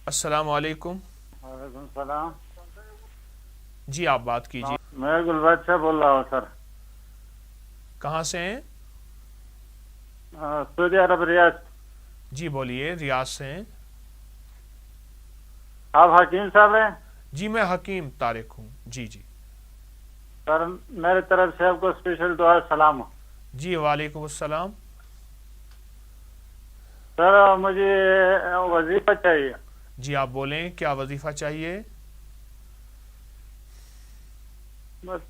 अस्सलाम वालेकुम। वालेकुम सलाम। जी आप बात कीजिए। मैं गुलबाज से बोल रहा हूँ सर। कहाँ से हैं? सऊदी अरब रियाद। जी बोलिए, रियाज से हैं। आप हकीम साहब हैं? जी मैं हकीम तारिक हूँ। जी जी सर मेरे तरफ से आपको स्पेशल दुआ सलाम हो। जी वालेकुम अस्सलाम। सर मुझे वजीफा चाहिए। जी आप बोलें, क्या वजीफ़ा चाहिए? बस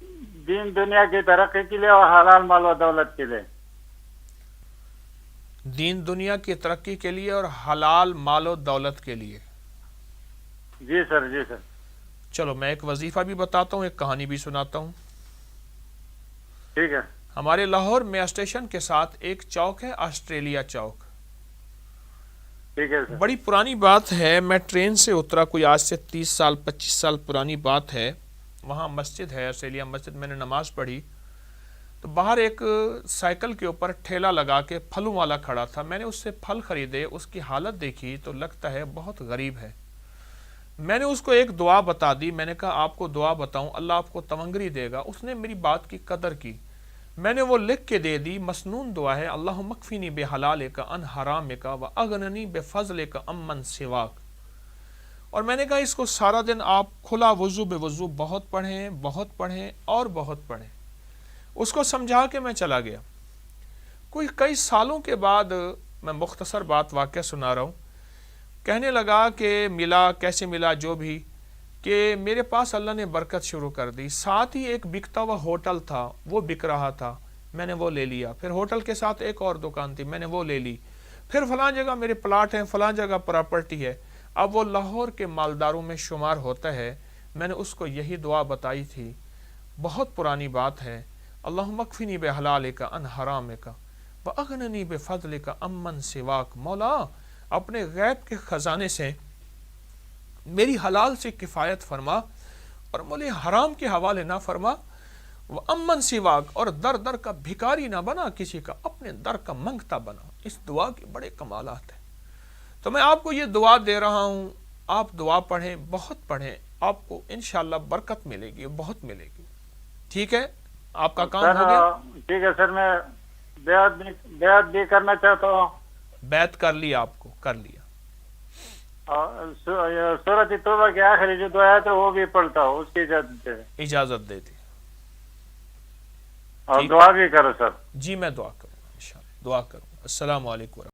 दीन दुनिया की तरक्की के लिए और हलाल माल व दौलत के लिए। दीन दुनिया की तरक्की के लिए और हलाल मालो दौलत के लिए। जी सर, जी सर। चलो मैं एक वजीफ़ा भी बताता हूँ, एक कहानी भी सुनाता हूँ। ठीक है। हमारे लाहौर में स्टेशन के साथ एक चौक है, ऑस्ट्रेलिया चौक। ठीक है सर। बड़ी पुरानी बात है, मैं ट्रेन से उतरा, कोई आज से 30 साल 25 साल पुरानी बात है। वहाँ मस्जिद है, ऑस्ट्रेलिया मस्जिद, मैंने नमाज पढ़ी तो बाहर एक साइकिल के ऊपर ठेला लगा के फलों वाला खड़ा था। मैंने उससे फल खरीदे, उसकी हालत देखी तो लगता है बहुत गरीब है। मैंने उसको एक दुआ बता दी, मैंने कहा आपको दुआ बताऊं, अल्लाह आपको तमंगरी देगा। उसने मेरी बात की कदर की, मैंने वो लिख के दे दी। मसनून दुआ है, अल्लाह मकफिनी बे हलाल का अन हराम का व अगननी बे फजल का अमन सिवाक। और मैंने कहा इसको सारा दिन आप खुला वजू बे वजू बहुत पढ़ें, बहुत पढ़ें और बहुत पढ़ें। उसको समझा के मैं चला गया। कोई कई सालों के बाद मैं मुख्तसर बात वाक़या सुना रहा हूँ। कहने लगा कि मिला, कैसे मिला, जो भी, कि मेरे पास अल्लाह ने बरकत शुरू कर दी। साथ ही एक बिकता हुआ होटल था, वो बिक रहा था, मैंने वो ले लिया। फिर होटल के साथ एक और दुकान थी, मैंने वो ले ली। फिर फलां जगह मेरे प्लाट हैं, फलां जगह प्रॉपर्टी है। अब वो लाहौर के मालदारों में शुमार होता है। मैंने उसको यही दुआ बताई थी, बहुत पुरानी बात है। अल्लाह मकफिनी बे हलाल का अन हराम का व अगननी बे फजल का अमन सिवाक। मौला अपने गैब के ख़जाने से मेरी हलाल से किफ़ायत फरमा और मुझे हराम के हवाले ना फरमा। वो अमन सिवाक, और दर दर का भिकारी ना बना किसी का, अपने दर का मंगता बना। इस दुआ के बड़े कमालात हैं। तो मैं आपको ये दुआ दे रहा हूँ, आप दुआ पढ़ें, बहुत पढ़ें, आपको इंशाअल्लाह बरकत मिलेगी, बहुत मिलेगी। ठीक है, आपका काम सर हो गया। ठीक है सर, मैं बेअत भी करना चाहता हूँ। बैत कर लिया, आपको कर लिया। और सूरत तौबा की आखिरी जो दुआ है तो वो भी पढ़ता हूँ, उसकी इजाजत दे। इजाज़त दे दी। और ठीक, दुआ भी करो सर। जी मैं दुआ करूँगा, इंशाअल्लाह दुआ करूँगा। अस्सलाम वालेकुम।